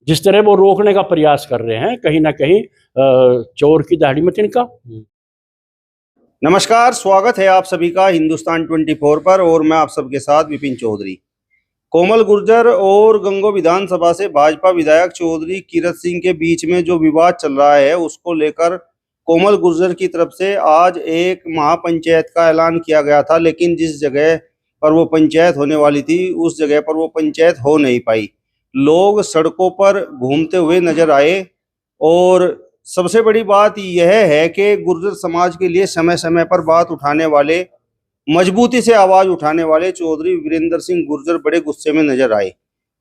जिस तरह वो रोकने का प्रयास कर रहे हैं, कहीं ना कहीं चोर की दाढ़ी में तिनका। नमस्कार, स्वागत है आप सभी का हिंदुस्तान 24 पर और मैं आप सबके साथ विपिन चौधरी। कोमल गुर्जर और गंगो विधानसभा से भाजपा विधायक चौधरी कीरत सिंह के बीच में जो विवाद चल रहा है, उसको लेकर कोमल गुर्जर की तरफ से आज एक महापंचायत का ऐलान किया गया था, लेकिन जिस जगह पर वो पंचायत होने वाली थी उस जगह पर वो पंचायत हो नहीं पाई। लोग सड़कों पर घूमते हुए नजर आए और सबसे बड़ी बात यह है कि गुर्जर समाज के लिए समय समय पर बात उठाने वाले, मजबूती से आवाज उठाने वाले चौधरी वीरेंद्र सिंह गुर्जर बड़े गुस्से में नजर आए।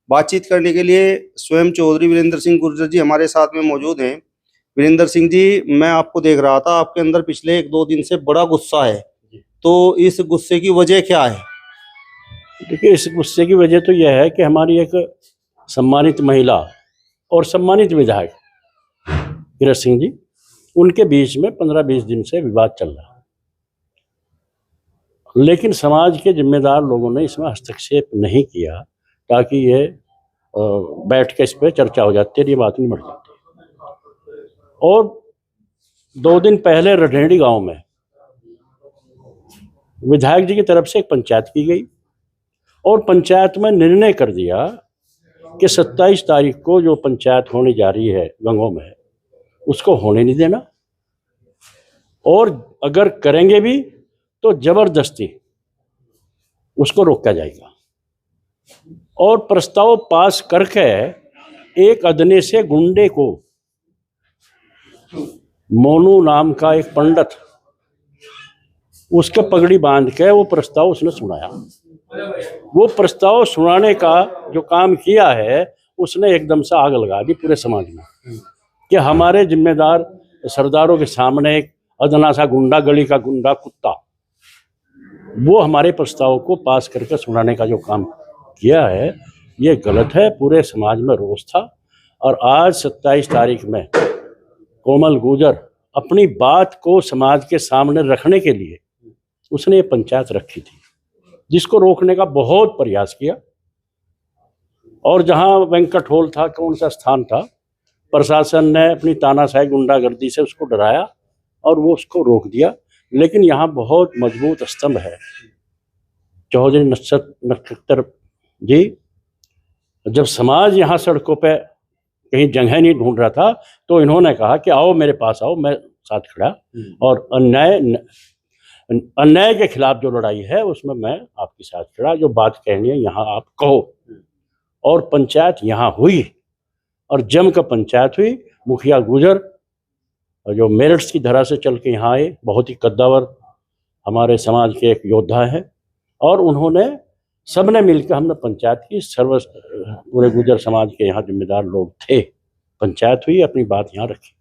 बातचीत करने के लिए स्वयं चौधरी वीरेंद्र सिंह गुर्जर जी हमारे साथ में मौजूद हैं। वीरेंद्र सिंह जी, मैं आपको देख रहा था, आपके अंदर पिछले 1-2 दिन से बड़ा गुस्सा है, तो इस गुस्से की वजह क्या है? देखिए, इस गुस्से की वजह तो यह है कि हमारी एक सम्मानित महिला और सम्मानित विधायक कीरत सिंह जी, उनके बीच में 15-20 दिन से विवाद चल रहा है, लेकिन समाज के जिम्मेदार लोगों ने इसमें हस्तक्षेप नहीं किया ताकि ये बैठ के इस पर चर्चा हो जाती है, ये बात नहीं बढ़ जाती। और 2 दिन पहले रढेड़ी गांव में विधायक जी की तरफ से एक पंचायत की गई और पंचायत में निर्णय कर दिया कि 27 तारीख को जो पंचायत होने जा रही है गंगो में, उसको होने नहीं देना, और अगर करेंगे भी तो जबरदस्ती उसको रोका जाएगा। और प्रस्ताव पास करके एक अदने से गुंडे को, मोनू नाम का एक पंडित, उसके पगड़ी बांध के वो प्रस्ताव उसने सुनाया। वो प्रस्ताव सुनाने का जो काम किया है, उसने एकदम से आग लगा दी पूरे समाज में कि हमारे जिम्मेदार सरदारों के सामने एक अदना सा गुंडा, गली का गुंडा कुत्ता, वो हमारे प्रस्ताव को पास करके सुनाने का जो काम किया है, ये गलत है। पूरे समाज में रोष था और आज 27 तारीख में कोमल गुर्जर अपनी बात को समाज के सामने रखने के लिए उसने ये पंचायत रखी थी, जिसको रोकने का बहुत प्रयास किया। और जहां वेंकट हॉल था, कौन सा स्थान था, प्रशासन ने अपनी तानाशाही गुंडागर्दी से उसको डराया और वो उसको रोक दिया। लेकिन यहाँ बहुत मजबूत स्तंभ है। चौधरी नक्षत्र जी, जब समाज यहाँ सड़कों पे कहीं जगह नहीं ढूंढ रहा था, तो इन्होंने कहा कि आओ मेरे पास आओ, मैं साथ खड़ा, और अन्याय के खिलाफ जो लड़ाई है उसमें मैं आपके साथ खड़ा, जो बात कहनी है यहाँ आप कहो। और पंचायत यहाँ हुई और जम का पंचायत हुई। मुखिया गुर्जर जो मेरठ की धरा से चल के यहाँ आए, बहुत ही कद्दावर हमारे समाज के एक योद्धा है, और उन्होंने सबने मिलकर हमने पंचायत की। पूरे गुर्जर समाज के यहाँ जिम्मेदार लोग थे, पंचायत हुई, अपनी बात यहाँ रखी।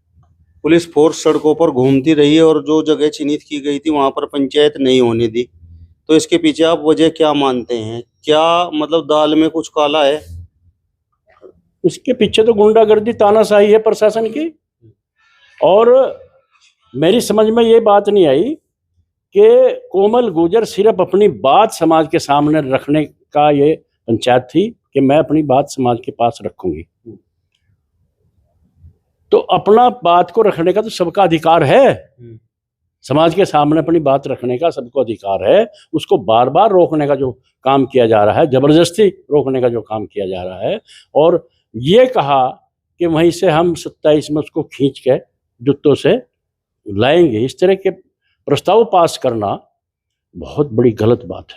पुलिस फोर्स सड़कों पर घूमती रही और जो जगह चिन्हित की गई थी वहां पर पंचायत नहीं होने दी, तो इसके पीछे आप वजह क्या मानते हैं? क्या मतलब दाल में कुछ काला है? इसके पीछे तो गुंडागर्दी, तानाशाही है प्रशासन की। और मेरी समझ में ये बात नहीं आई कि कोमल गुर्जर सिर्फ अपनी बात समाज के सामने रखने का ये पंचायत थी कि मैं अपनी बात समाज के पास रखूंगी, तो अपना बात को रखने का तो सबका अधिकार है। समाज के सामने अपनी बात रखने का सबको अधिकार है। उसको बार बार रोकने का जो काम किया जा रहा है, जबरदस्ती रोकने का जो काम किया जा रहा है, और ये कहा कि वहीं से हम 27 में उसको खींच के जुत्तों से लाएंगे, इस तरह के प्रस्ताव पास करना बहुत बड़ी गलत बात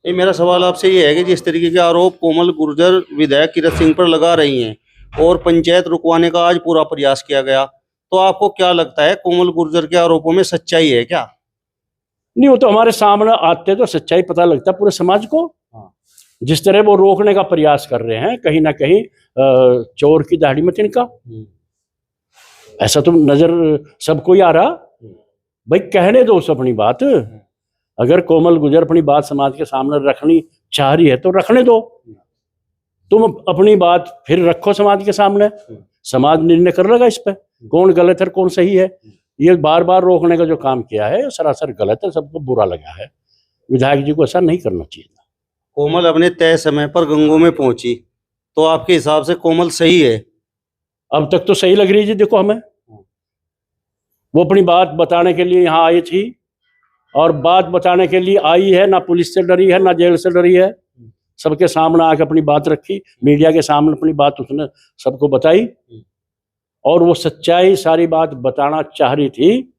है। मेरा सवाल आपसे ये है कि जिस तरीके के आरोप कोमल गुर्जर विधायक कीरत सिंह पर लगा रही हैं और पंचायत रुकवाने का आज पूरा प्रयास किया गया, तो आपको क्या लगता है कोमल गुर्जर के आरोपों में सच्चाई है क्या? नहीं, वो तो हमारे सामने आते तो सच्चाई पता लगता पूरे समाज को। जिस तरह वो रोकने का प्रयास कर रहे हैं, कहीं ना कहीं चोर की दाढ़ी में तिनका, ऐसा तो नजर सबको ही आ रहा। भाई कहने दो उसे अपनी बात। अगर कोमल गुर्जर अपनी बात समाज के सामने रखनी चाह रही है तो रखने दो, तुम अपनी बात फिर रखो समाज के सामने, समाज निर्णय कर लेगा इस पे कौन गलत है कौन सही है। ये बार बार रोकने का जो काम किया है सरासर गलत है, सबको बुरा लगा है। विधायक जी को ऐसा नहीं करना चाहिए था। कोमल अपने तय समय पर गंगो में पहुंची, तो आपके हिसाब से कोमल सही है? अब तक तो सही लग रही जी, देखो हमें वो अपनी बात बताने के लिए यहाँ आई थी, और बात बताने के लिए आई है, ना पुलिस से डरी है ना जेल से डरी है, सबके सामने आके अपनी बात रखी, मीडिया के सामने अपनी बात उसने सबको बताई, और वो सच्चाई सारी बात बताना चाह रही थी,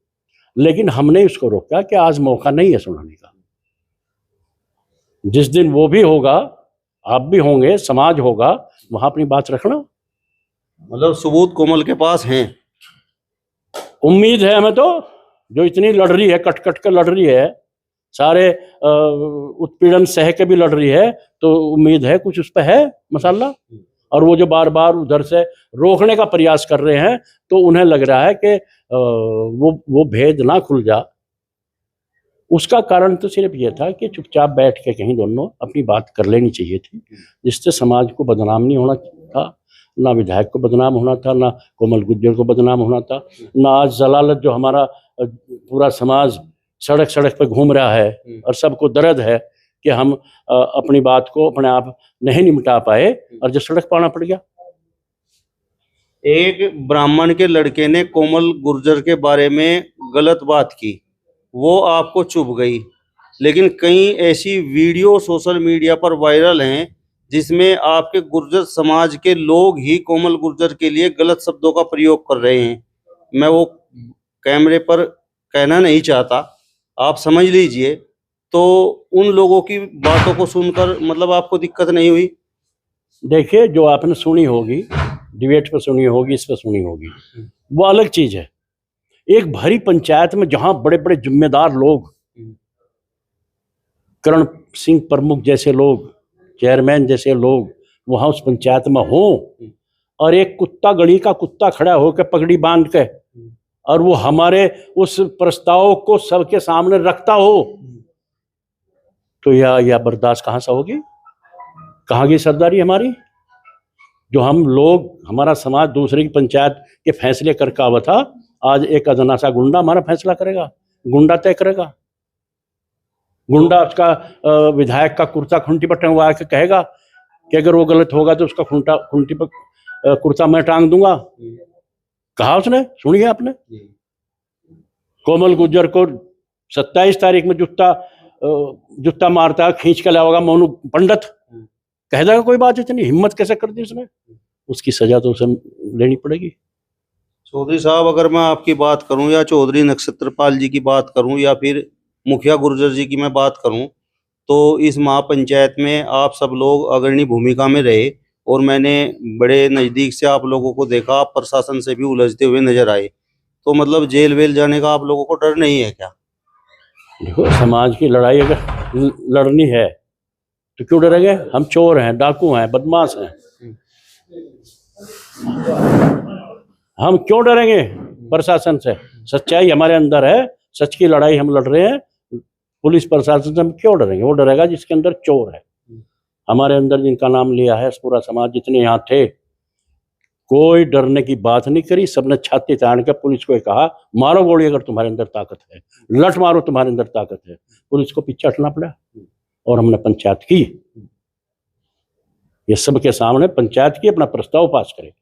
लेकिन हमने उसको रोका कि आज मौका नहीं है सुनाने का। जिस दिन वो भी होगा, आप भी होंगे, समाज होगा, वहां अपनी बात रखना। मतलब सबूत कोमल के पास हैं? उम्मीद है हमें तो, जो इतनी लड़ रही है, कट कट कर लड़ रही है, सारे उत्पीड़न सह के भी लड़ रही है, तो उम्मीद है कुछ उस पर है मसाला। और वो जो बार बार उधर से रोकने का प्रयास कर रहे हैं, तो उन्हें लग रहा है कि वो भेद ना खुल जा। उसका कारण तो सिर्फ ये था कि चुपचाप बैठ के कहीं दोनों अपनी बात कर लेनी चाहिए थी, जिससे समाज को बदनाम नहीं होना था, ना विधायक को बदनाम होना था, ना कोमल गुर्जर को बदनाम होना था, ना आज जलालत जो हमारा पूरा समाज सड़क सड़क पे घूम रहा है और सबको दर्द है कि हम अपनी बात को अपने आप नहीं निपटा पाए और जो सड़क पाना पड़ गया। एक ब्राह्मण के लड़के ने कोमल गुर्जर के बारे में गलत बात की, वो आपको चुभ गई, लेकिन कई ऐसी वीडियो सोशल मीडिया पर वायरल हैं जिसमें आपके गुर्जर समाज के लोग ही कोमल गुर्जर के लिए गलत शब्दों का प्रयोग कर रहे हैं। मैं वो कैमरे पर कहना नहीं चाहता, आप समझ लीजिए। तो उन लोगों की बातों को सुनकर मतलब आपको दिक्कत नहीं हुई? देखिए, जो आपने सुनी होगी, डिबेट पर सुनी होगी, इस पर सुनी होगी, वो अलग चीज है। एक भरी पंचायत में जहां बड़े बड़े जिम्मेदार लोग, करण सिंह प्रमुख जैसे लोग, चेयरमैन जैसे लोग वहां उस पंचायत में हो, और एक कुत्ता, गली का कुत्ता खड़ा होकर पगड़ी बांध के, और वो हमारे उस प्रस्ताव को सबके सामने रखता हो, तो यह बर्दाश्त कहां से होगी? कहाँ की सरदारी हमारी? जो हम लोग, हमारा समाज दूसरे की पंचायत के फैसले करके आवा था, आज एक अदना सा गुंडा हमारा फैसला करेगा, गुंडा तय करेगा। गुंडा उसका विधायक का कुर्ता खूंटी पर टंगवा के कहेगा कि अगर वो गलत होगा तो उसका खूंटी पर कुर्ता मैं टांग दूंगा। कहा उसने, सुनिए आपने। कोमल गुर्जर को 27 तारीख में जुत्ता मारता है, खींच के लाओगा मोनू पंडित, कह देगा कोई बात? इतनी हिम्मत कैसे कर दी उसने? उसकी सजा तो उसे लेनी पड़ेगी। चौधरी साहब, अगर मैं आपकी बात करूं या चौधरी नक्षत्रपाल जी की बात करूं या फिर मुखिया गुर्जर जी की मैं बात करूं, तो इस महापंचायत में आप सब लोग अग्रणी भूमिका में रहे, और मैंने बड़े नज़दीक से आप लोगों को देखा, आप प्रशासन से भी उलझते हुए नजर आए। तो मतलब जेल वेल जाने का आप लोगों को डर नहीं है क्या? देखो, समाज की लड़ाई अगर लड़नी है तो क्यों डरेंगे? हम चोर हैं, डाकू हैं, बदमाश हैं, हम क्यों डरेंगे प्रशासन से? सच्चाई हमारे अंदर है, सच की लड़ाई हम लड़ रहे हैं। पुलिस प्रशासन से हम क्यों डरेंगे? वो डरेगा जिसके अंदर चोर है। हमारे अंदर जिनका नाम लिया है पूरा समाज, जितने यहाँ थे, कोई डरने की बात नहीं करी। सबने छाती तान के पुलिस को कहा, मारो गोली अगर तुम्हारे अंदर ताकत है, लठ मारो तुम्हारे अंदर ताकत है। पुलिस को पीछे हटना पड़ा, और हमने पंचायत की। ये सबके सामने पंचायत की, अपना प्रस्ताव पास करे,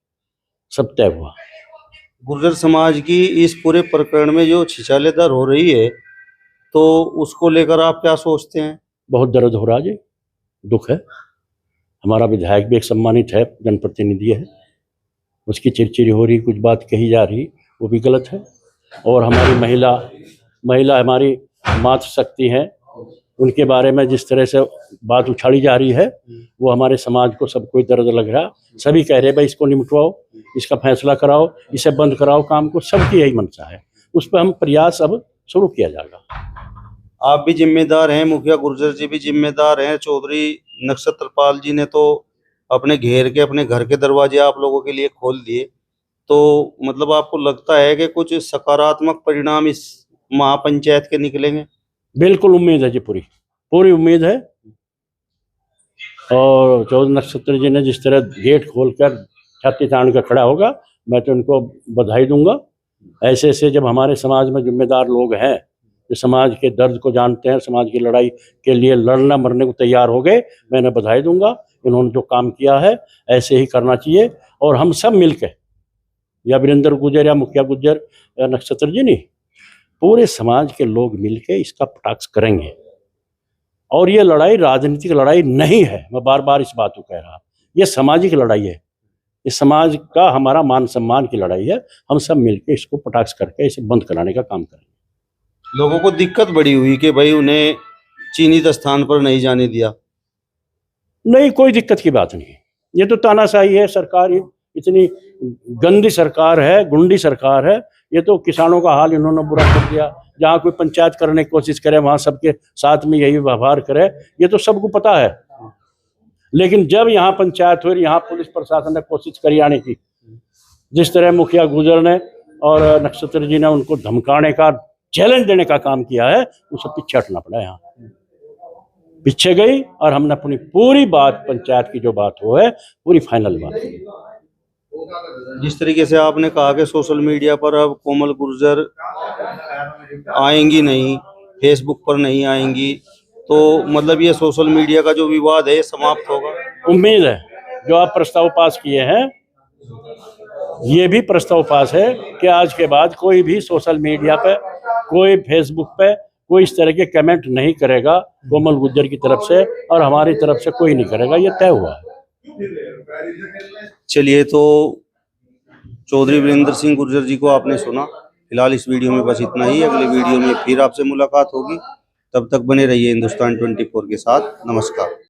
सब तय हुआ। गुर्जर समाज की इस पूरे प्रकरण में जो छिछालेदार हो रही है, तो उसको लेकर आप क्या सोचते हैं? बहुत दर्द हो रहा है जी, दुख है। हमारा विधायक भी एक सम्मानित है, जनप्रतिनिधि है, उसकी चिरचिरी हो रही, कुछ बात कही जा रही, वो भी गलत है। और हमारी महिला हमारी मातृशक्ति है, उनके बारे में जिस तरह से बात उछाड़ी जा रही है, वो हमारे समाज को सबको दर्द लग रहा। सभी कह रहे भाई इसको निपटवाओ, इसका फैसला कराओ, इसे बंद कराओ काम को, सबकी यही मंशा है। उस पर हम प्रयास अब शुरू किया जाएगा। आप भी जिम्मेदार हैं, मुखिया गुर्जर जी भी जिम्मेदार हैं, चौधरी नक्षत्रपाल जी ने तो अपने घेर के अपने घर के दरवाजे आप लोगों के लिए खोल दिए। तो मतलब आपको लगता है कि कुछ सकारात्मक परिणाम इस महापंचायत के निकलेंगे? बिल्कुल उम्मीद है जी, पूरी उम्मीद है। और चौधरी नक्षत्र जी ने जिस तरह गेट खोलकर छाती तान कर खड़ा होगा, मैं तो उनको बधाई दूंगा। ऐसे ऐसे जब हमारे समाज में जिम्मेदार लोग हैं, जो समाज के दर्द को जानते हैं, समाज की लड़ाई के लिए लड़ना मरने को तैयार हो गए, मैं इन्हें बधाई दूंगा। इन्होंने जो काम किया है ऐसे ही करना चाहिए, और हम सब मिलकर या वीरेंद्र गुर्जर या मुखिया गुर्जर या नक्षत्र जी नहीं, पूरे समाज के लोग मिलके इसका कटाक्ष करेंगे। और ये लड़ाई राजनीतिक लड़ाई नहीं है, मैं बार बार इस बात को कह रहा, ये सामाजिक लड़ाई है। इस समाज का हमारा मान सम्मान की लड़ाई है। हम सब मिलके इसको कटाक्ष करके इसे बंद कराने का काम करेंगे। लोगों को दिक्कत बड़ी हुई कि भाई उन्हें चीनी स्थान पर नहीं जाने दिया। नहीं, कोई दिक्कत की बात नहीं। ये तो तानाशाही है, सरकार इतनी गंदी सरकार है, गुंडी सरकार है। ये तो किसानों का हाल इन्होंने बुरा कर दिया। जहाँ कोई पंचायत करने की कोशिश करे वहाँ सबके साथ में यही व्यवहार करे, ये तो सबको पता है। लेकिन जब यहाँ पंचायत हुई, यहाँ पुलिस प्रशासन ने कोशिश करी आने की, जिस तरह मुखिया गुर्जर ने और नक्षत्र जी ने उनको धमकाने का, चैलेंज देने का काम किया है, उसे पीछे हटना पड़ा। यहाँ पीछे गई और हमने अपनी पूरी बात, पंचायत की जो बात हो है, पूरी फाइनल बात की। जिस तरीके से आपने कहा कि सोशल मीडिया पर अब कोमल गुर्जर आएंगी नहीं, फेसबुक पर नहीं आएंगी, तो मतलब ये सोशल मीडिया का जो विवाद है ये समाप्त होगा? उम्मीद है। जो आप प्रस्ताव पास किए हैं, ये भी प्रस्ताव पास है कि आज के बाद कोई भी सोशल मीडिया पे, कोई फेसबुक पे कोई इस तरह के कमेंट नहीं करेगा कोमल गुर्जर की तरफ से, और हमारी तरफ से कोई नहीं करेगा, ये तय हुआ है। चलिए, तो चौधरी वीरेंद्र सिंह गुर्जर जी को आपने सुना। फिलहाल इस वीडियो में बस इतना ही। अगले वीडियो में फिर आपसे मुलाकात होगी। तब तक बने रहिए हिंदुस्तान 24 के साथ। नमस्कार।